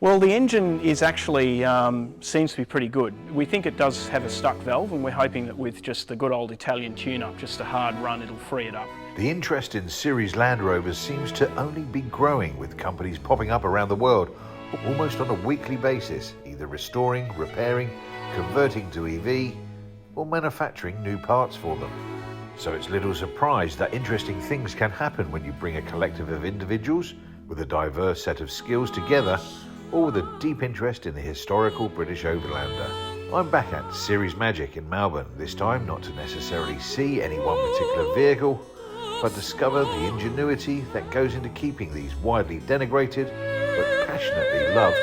Well, the engine is actually seems to be pretty good. We think it does have a stuck valve, and we're hoping that with just the good old Italian tune-up, just a hard run, it'll free it up. The interest in series Land Rovers seems to only be growing, with companies popping up around the world almost on a weekly basis, either restoring, repairing, converting to EV, or manufacturing new parts for them. So it's little surprise that interesting things can happen when you bring a collective of individuals with a diverse set of skills together, all with a deep interest in the historical British Overlander. I'm back at Series Magic in Melbourne, this time not to necessarily see any one particular vehicle, but discover the ingenuity that goes into keeping these widely denigrated but passionately loved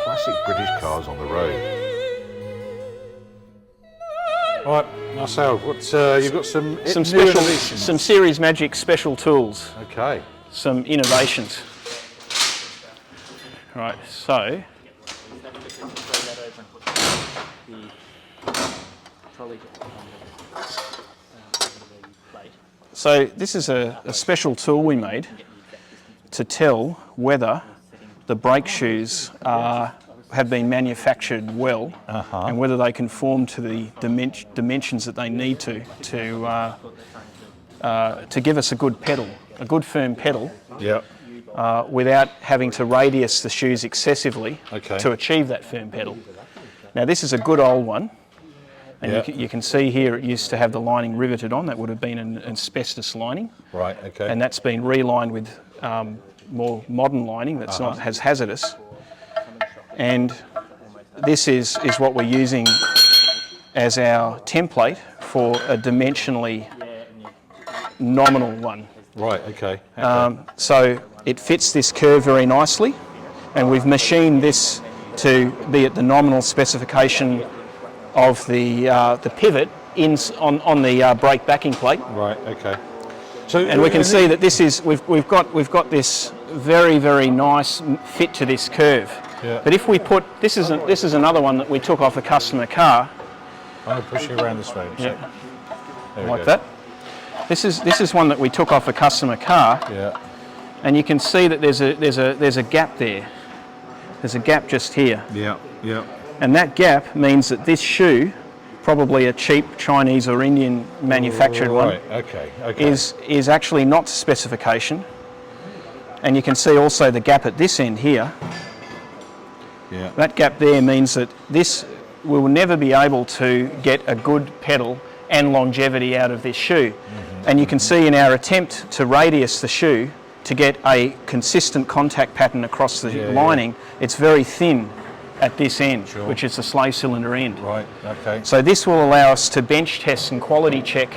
classic British cars on the road. Right, Marcel, you've got some Series Magic special tools. Okay. Some innovations. Right, so this is a special tool we made to tell whether the brake shoes have been manufactured well and whether they conform to the dimensions that they need to give us a good pedal, a good firm pedal. Yep. Without having to radius the shoes excessively Okay. to achieve that firm pedal. Now this is a good old one, and you can see here it used to have the lining riveted on. That would have been an asbestos lining. Right, okay. And that's been relined with more modern lining that's not as hazardous. And this is what we're using as our template for a dimensionally nominal one. Right, okay. So it fits this curve very nicely, and we've machined this to be at the nominal specification of the pivot on the brake backing plate. Right, okay. So, and we can see that this is we've got this very nice fit to this curve. Yeah. But if we put this is another one that we took off a customer car. I'll push you around this way. Yeah. There Like that. This is one that we took off a customer car. Yeah. And you can see that there's a gap there. There's a gap just here. Yeah, yeah. And that gap means that this shoe, probably a cheap Chinese or Indian manufactured one, okay. is actually not to specification. And you can see also the gap at this end here. Yeah. That gap there means that this will never be able to get a good pedal and longevity out of this shoe. And you can see in our attempt to radius the shoe to get a consistent contact pattern across the lining, it's very thin at this end, which is the slave cylinder end. Right, okay. So this will allow us to bench test and quality check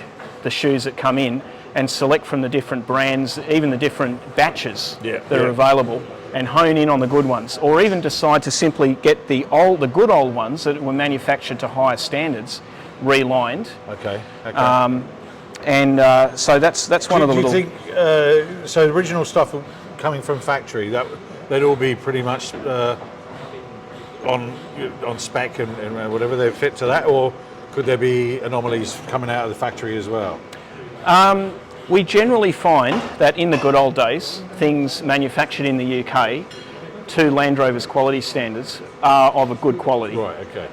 the shoes that come in and select from the different brands, even the different batches that are available, and hone in on the good ones, or even decide to simply get the good old ones that were manufactured to higher standards relined. Okay. So that's one of the little. Do you think so? The original stuff coming from factory, they'd all be pretty much on spec and whatever they fit to that, or could there be anomalies coming out of the factory as well? We generally find that in the good old days, things manufactured in the UK to Land Rover's quality standards are of a good quality. Right. Okay.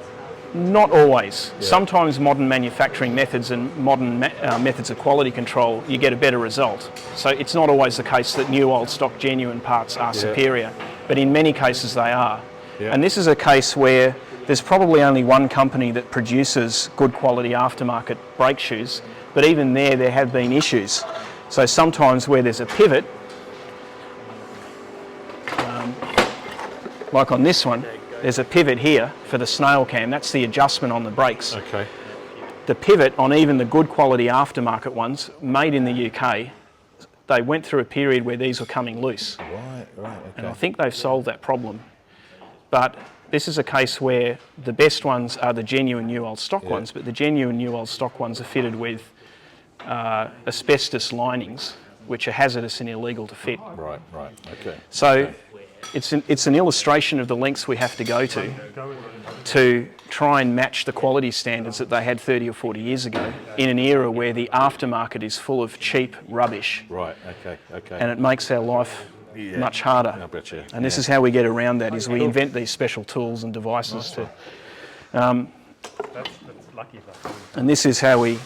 Not always. Yeah. Sometimes modern manufacturing methods and modern methods of quality control, you get a better result. So it's not always the case that new old stock genuine parts are superior, but in many cases they are. Yeah. And this is a case where there's probably only one company that produces good quality aftermarket brake shoes, but even there have been issues. So sometimes where there's a pivot, like on this one, there's a pivot here for the snail cam. That's the adjustment on the brakes. Okay. The pivot on even the good quality aftermarket ones made in the UK, they went through a period where these were coming loose. Right, okay. And I think they've solved that problem. But this is a case where the best ones are the genuine new old stock ones, but the genuine new old stock ones are fitted with asbestos linings, which are hazardous and illegal to fit. Right, okay. So it's an illustration of the lengths we have to go to try and match the quality standards that they had 30 or 40 years ago in an era where the aftermarket is full of cheap rubbish. Right, okay. And it makes our life much harder. I bet you. And this is how we get around that, is we invent these special tools and devices to... That's lucky enough. And this is how we...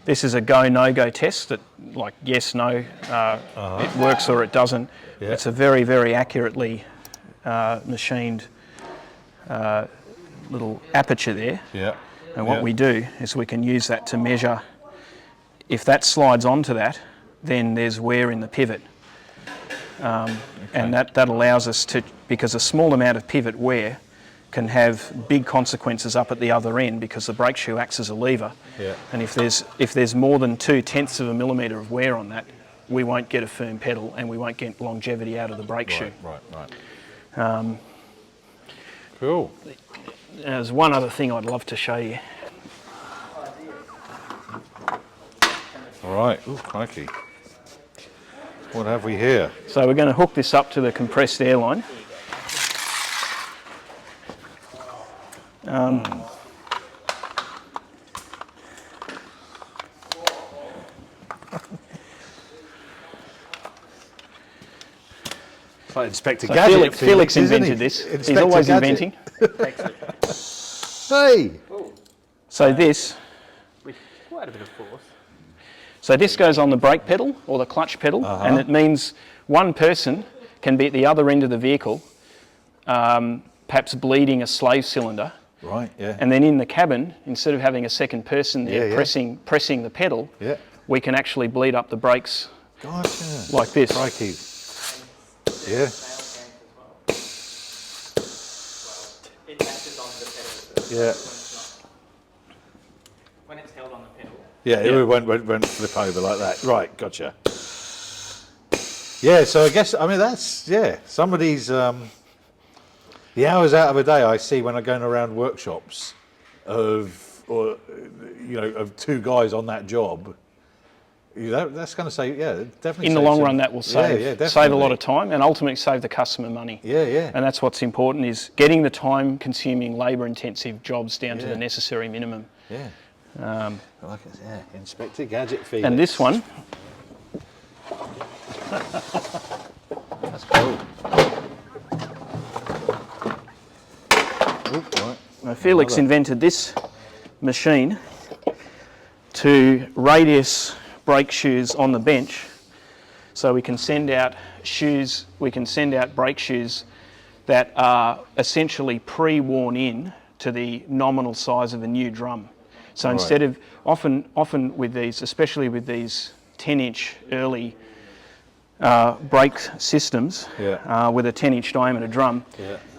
This is a go, no-go test, that, like yes, no, it works or it doesn't. Yeah. It's a very, very accurately machined little aperture there. Yeah. And what we do is we can use that to measure. If that slides onto that, then there's wear in the pivot. And that allows us to, because a small amount of pivot wear can have big consequences up at the other end, because the brake shoe acts as a lever. Yeah. And if there's more than 0.2 of a millimetre of wear on that, we won't get a firm pedal and we won't get longevity out of the brake shoe. Right. Cool. There's one other thing I'd love to show you. All right. Ooh, crikey. What have we here? So we're going to hook this up to the compressed air line. It's like Inspector So Gadget. Felix isn't invented he? this. He's Inspector always Gadget. inventing. Hey! So this With quite a bit of force. So this goes on the brake pedal or the clutch pedal, and it means one person can be at the other end of the vehicle, perhaps bleeding a slave cylinder, Right, yeah. and then in the cabin, instead of having a second person there pressing the pedal, we can actually bleed up the brakes Gotcha. like this. Crikey. Yeah. It matches on the pedal. Yeah. When it's held on the pedal. Yeah, it won't flip over like that. Right, gotcha. Yeah, so I guess, I mean, that's, some of these, the hours out of a day I see when I'm going around workshops of two guys on that job, that's going to say, definitely. In the long run, that will save a definitely. lot of time and ultimately save the customer money. Yeah. And that's what's important, is getting the time-consuming, labour-intensive jobs down to the necessary minimum. Yeah. I like it. Yeah, Inspector Gadget Felix. And this one, That's cool. Right. Felix invented this machine to radius brake shoes on the bench, so we can send out brake shoes that are essentially pre-worn in to the nominal size of a new drum. So instead of, often with these, especially with these 10-inch early brake systems with a 10-inch diameter drum,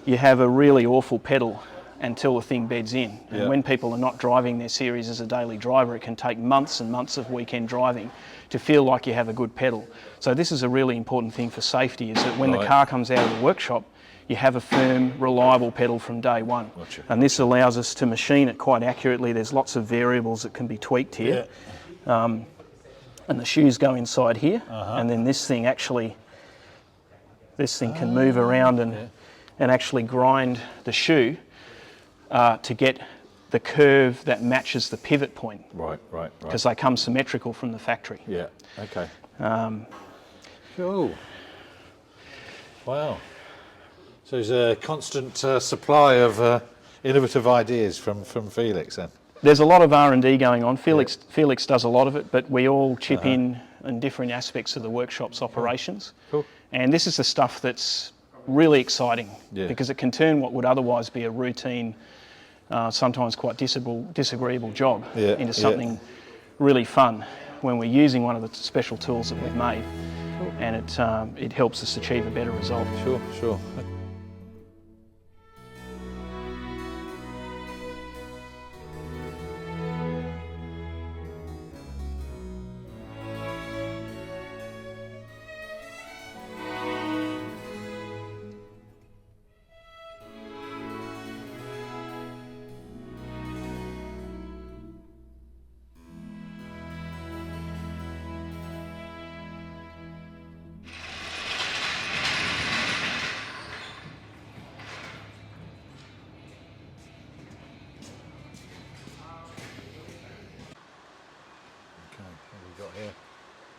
you have a really awful pedal until the thing beds in. And when people are not driving their series as a daily driver, it can take months and months of weekend driving to feel like you have a good pedal. So this is a really important thing for safety, is that when the car comes out of the workshop, you have a firm, reliable pedal from day one. Gotcha. And this allows us to machine it quite accurately. There's lots of variables that can be tweaked here. And the shoes go inside here, and then this thing can move around and actually grind the shoe to get the curve that matches the pivot point. Right. Because they come symmetrical from the factory. Yeah, okay. Cool. Wow. So there's a constant supply of innovative ideas from Felix then. There's a lot of R&D going on. Felix does a lot of it, but we all chip in different aspects of the workshop's operations. Cool. And this is the stuff that's really exciting, because it can turn what would otherwise be a routine, sometimes quite disagreeable job into something really fun when we're using one of the special tools that we've made. And it helps us achieve a better result. Sure.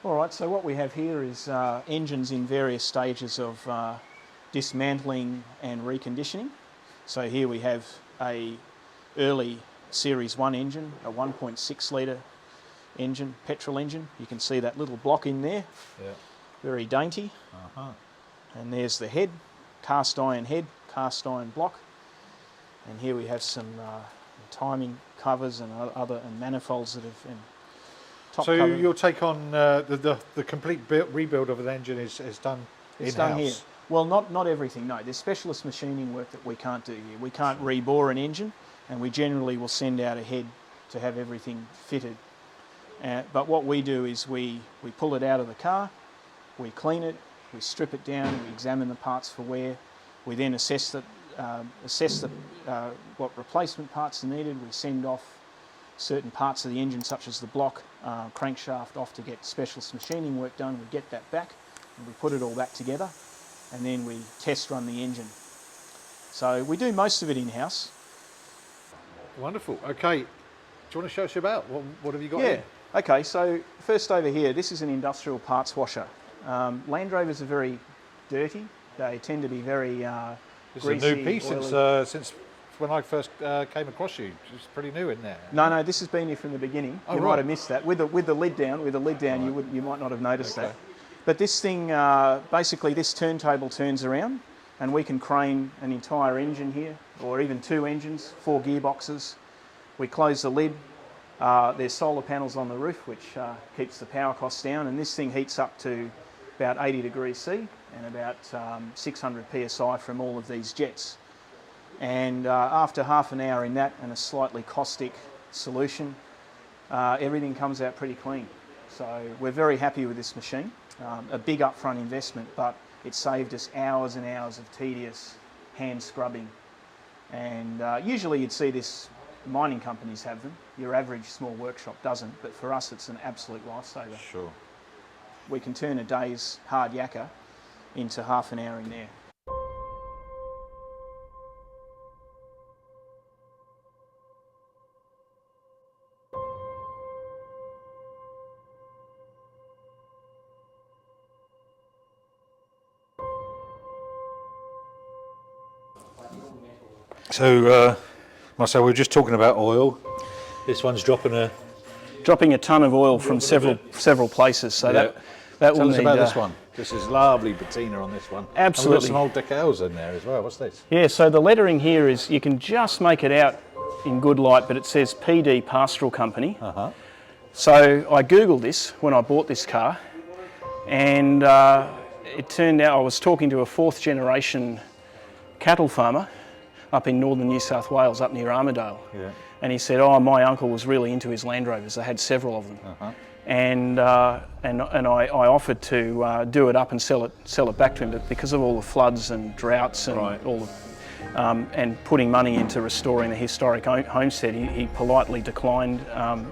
All right, so what we have here is engines in various stages of dismantling and reconditioning. So here we have a early Series 1 engine, a 1.6 litre engine, petrol engine. You can see that little block in there, very dainty. And there's the head, cast iron block. And here we have some timing covers and other manifolds that have. So your take on the complete rebuild of an engine is done in-house? It's done here. Well, not everything, no. There's specialist machining work that we can't do here. We can't rebore an engine, and we generally will send out a head to have everything fitted. But what we do is we pull it out of the car, we clean it, we strip it down, we examine the parts for wear, we then assess what replacement parts are needed. We send off certain parts of the engine, such as the block, crankshaft, off to get specialist machining work done. We get that back and we put it all back together, and then we test run the engine. So we do most of it in-house. Wonderful. Okay, do you want to show us about what have you got? Yeah. Okay, so first over here, this is an industrial parts washer. Land Rovers are very dirty. They tend to be very greasy. It's a new piece since when I first came across you. It's pretty new in there. No, this has been here from the beginning. You might have missed that. With the lid down, you might not have noticed that. But this thing, basically this turntable turns around, and we can crane an entire engine here, or even 2 engines, 4 gearboxes. We close the lid. There's solar panels on the roof, which keeps the power costs down, and this thing heats up to about 80 degrees C and about 600 psi from all of these jets. And after half an hour in that and a slightly caustic solution, everything comes out pretty clean. So we're very happy with this machine. A big upfront investment, but it saved us hours and hours of tedious hand scrubbing. And usually you'd see this, mining companies have them. Your average small workshop doesn't, but for us it's an absolute lifesaver. Sure. We can turn a day's hard yakka into half an hour in there. So, Marcel, we were just talking about oil. This one's dropping a ton of oil from several places. So that Tell will us need. about this one. This is lovely patina on this one. Absolutely. And we've got some old decals in there as well. What's this? Yeah. So the lettering here is, you can just make it out in good light, but it says PD Pastoral Company. So I googled this when I bought this car, and it turned out I was talking to a 4th generation cattle farmer up in northern New South Wales, up near Armidale. Yeah. And he said, oh, my uncle was really into his Land Rovers. They had several of them. And I offered to do it up and sell it back to him, but because of all the floods and droughts and all the, and putting money into restoring the historic homestead, he politely declined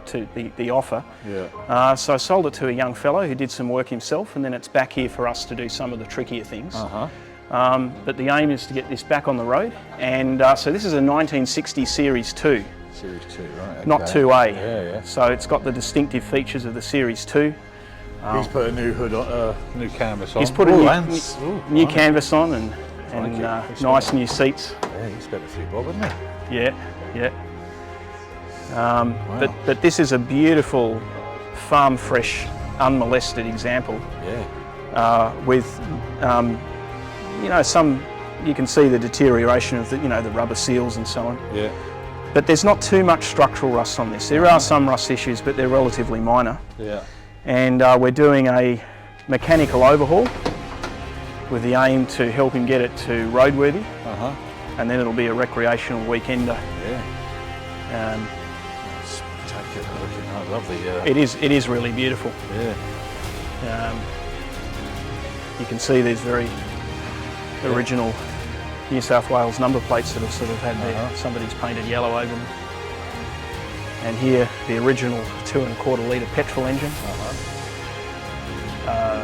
to the offer. Yeah. So I sold it to a young fellow who did some work himself, and then it's back here for us to do some of the trickier things. But the aim is to get this back on the road, and so this is a 1960 Series 2. Series 2, right. Okay. Not 2A. Yeah. So it's got the distinctive features of the Series 2. He's put a new hood on, new canvas on. He's put a new canvas on and nice new seats. Yeah, he spent a few bob, hasn't he? Yeah. Wow. But this is a beautiful, farm fresh, unmolested example. Yeah. With you can see the deterioration of the rubber seals and so on. Yeah. But there's not too much structural rust on this. There are some rust issues, but they're relatively minor. Yeah. And we're doing a mechanical overhaul with the aim to help him get it to roadworthy. And then it'll be a recreational weekender. Yeah. Spectacular looking. I love the. It is really beautiful. Yeah. You can see these very original New South Wales number plates that have sort of had somebody's painted yellow over them. And here, the original 2.25 litre petrol engine.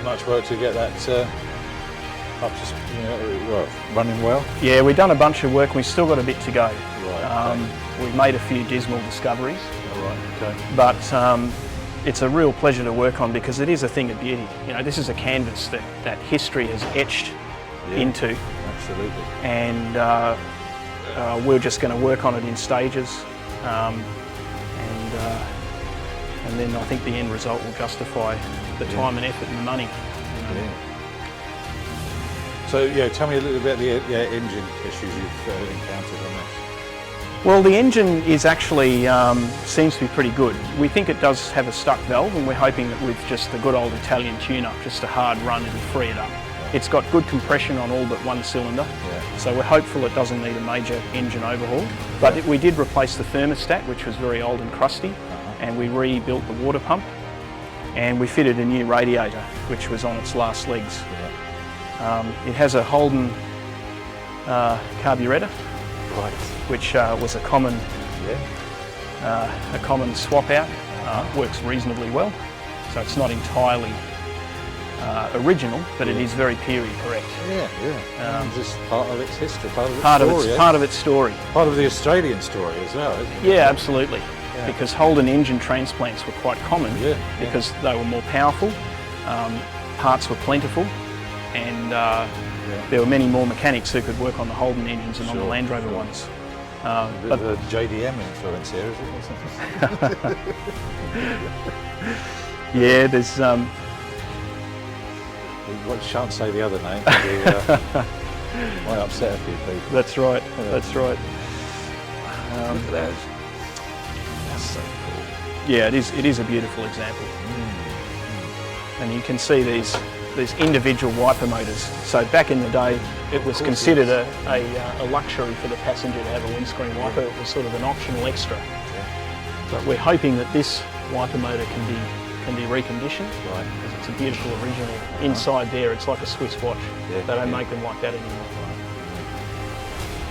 Much work to get that up to, running well. Yeah, we've done a bunch of work. We've still got a bit to go. Right. We've made a few dismal discoveries. All right. Okay. But it's a real pleasure to work on because it is a thing of beauty. You know, this is a canvas that history has etched into. Absolutely. And we're just going to work on it in stages, and then I think the end result will justify the time and effort and the money. So yeah, tell me a little bit about the engine issues you've encountered on this. Well, the engine is actually seems to be pretty good. We think it does have a stuck valve, and we're hoping that with just the good old Italian tune-up, just a hard run, it'll free it up. It's got good compression on all but one cylinder, so we're hopeful it doesn't need a major engine overhaul. But we did replace the thermostat, which was very old and crusty, and we rebuilt the water pump, and we fitted a new radiator, which was on its last legs. It has a Holden carburettor, which was a common swap out. Works reasonably well, so it's not entirely original, but it is very period correct. Just part of its history, part of its story. Part of its story. Part of the Australian story as well, isn't it? Yeah, absolutely. Because Holden engine transplants were quite common because they were more powerful, parts were plentiful, and there were many more mechanics who could work on the Holden engines than on the Land Rover ones. But the JDM influence here, is it? Yeah, there's. Well, shan't say the other name. Might upset a few people. That's right. That's right. Look at those. That's so cool. Yeah, it is a beautiful example. And you can see these individual wiper motors. So back in the day, it was considered a luxury for the passenger to have a windscreen wiper. It was sort of an optional extra. But we're hoping that this wiper motor can be reconditioned. Right. Because it's a beautiful original. Inside there, it's like a Swiss watch. They don't make them like that anymore.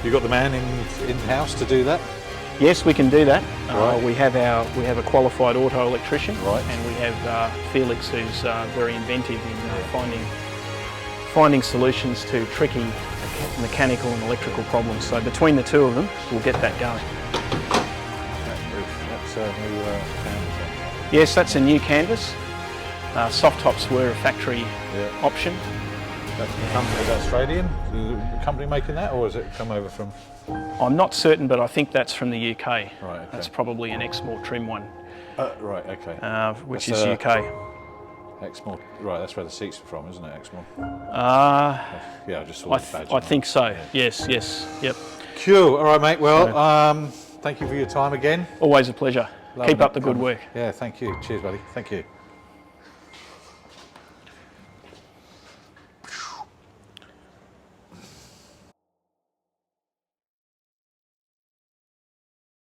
You got the man in-house to do that? Yes, we can do that. We have a qualified auto electrician, and we have Felix, who's very inventive in finding solutions to tricky mechanical and electrical problems. So between the two of them, we'll get that going. That's a new canvas. Yes, that's a new canvas. Soft tops were a factory option. That's Australian? Is the company making that, or has it come over from? I'm not certain, but I think that's from the UK. Right, okay. That's probably an Exmoor trim one. Right, okay. Which is UK. Exmoor, right, that's where the seats are from, isn't it, Exmoor? Yeah, I just saw the badge. I think so, yes, yep. Cool, all right, mate, well, thank you for your time again. Always a pleasure. Keep up the good work. Yeah, thank you. Cheers, buddy. Thank you.